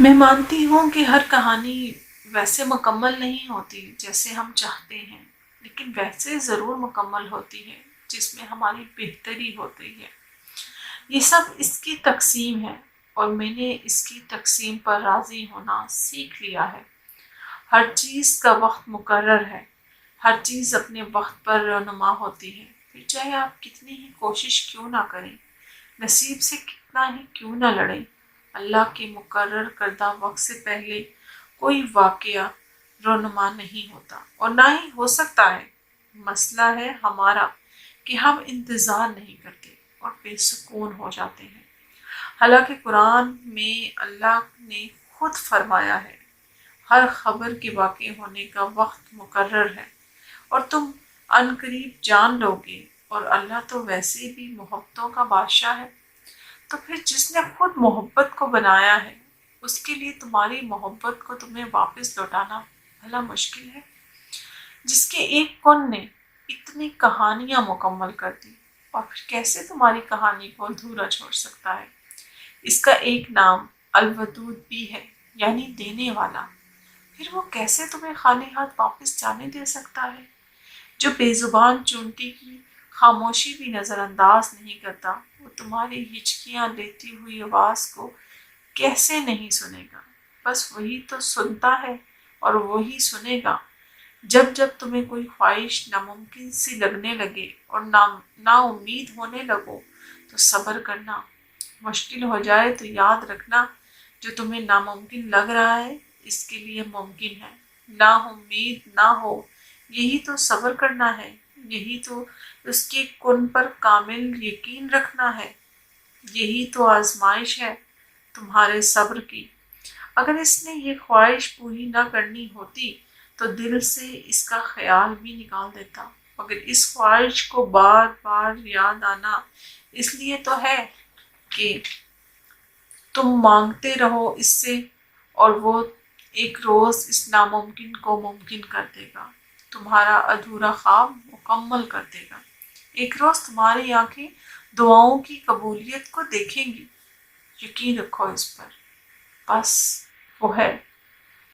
میں مانتی ہوں کہ ہر کہانی ویسے مکمل نہیں ہوتی جیسے ہم چاہتے ہیں، لیکن ویسے ضرور مکمل ہوتی ہے جس میں ہماری بہتری ہوتی ہے۔ یہ سب اس کی تقسیم ہے، اور میں نے اس کی تقسیم پر راضی ہونا سیکھ لیا ہے۔ ہر چیز کا وقت مقرر ہے، ہر چیز اپنے وقت پر رونما ہوتی ہے، پھر چاہے آپ کتنی ہی کوشش کیوں نہ کریں، نصیب سے کتنا ہی کیوں نہ لڑیں، اللہ کے مقرر کردہ وقت سے پہلے کوئی واقعہ رونما نہیں ہوتا اور نہ ہی ہو سکتا ہے۔ مسئلہ ہے ہمارا کہ ہم انتظار نہیں کرتے اور بے سکون ہو جاتے ہیں۔ حالانکہ قرآن میں اللہ نے خود فرمایا ہے ہر خبر کے واقع ہونے کا وقت مقرر ہے اور تم ان قریب جان لو گے، اور اللہ تو ویسے بھی محبتوں کا بادشاہ ہے۔ تو پھر جس نے خود محبت کو بنایا ہے اس کے لیے تمہاری محبت کو تمہیں واپس لوٹانا بھلا مشکل ہے؟ جس کے ایک کن نے اتنی کہانیاں مکمل کر دی، اور پھر کیسے تمہاری کہانی کو ادھورا چھوڑ سکتا ہے؟ اس کا ایک نام الودود بھی ہے، یعنی دینے والا۔ پھر وہ کیسے تمہیں خالی ہاتھ واپس جانے دے سکتا ہے؟ جو بے زبان چونٹی کی خاموشی بھی نظر انداز نہیں کرتا، وہ تمہاری ہچکیاں لیتی ہوئی آواز کو کیسے نہیں سنے گا؟ بس وہی تو سنتا ہے اور وہی سنے گا۔ جب جب تمہیں کوئی خواہش ناممکن سی لگنے لگے اور نا امید ہونے لگو تو صبر کرنا، مشکل ہو جائے تو یاد رکھنا جو تمہیں ناممکن لگ رہا ہے اس کے لیے ممکن ہے۔ نا امید نہ ہو، یہی تو صبر کرنا ہے، یہی تو اس کے کن پر کامل یقین رکھنا ہے، یہی تو آزمائش ہے تمہارے صبر کی۔ اگر اس نے یہ خواہش پوری نہ کرنی ہوتی تو دل سے اس کا خیال بھی نکال دیتا، مگر اس خواہش کو بار بار یاد آنا اس لیے تو ہے کہ تم مانگتے رہو اس سے، اور وہ ایک روز اس ناممکن کو ممکن کر دے گا، تمہارا ادھورا خواب مکمل کر دے گا۔ ایک روز تمہاری آنکھیں دعاؤں کی قبولیت کو دیکھیں گی، یقین رکھو اس پر، بس وہ ہے۔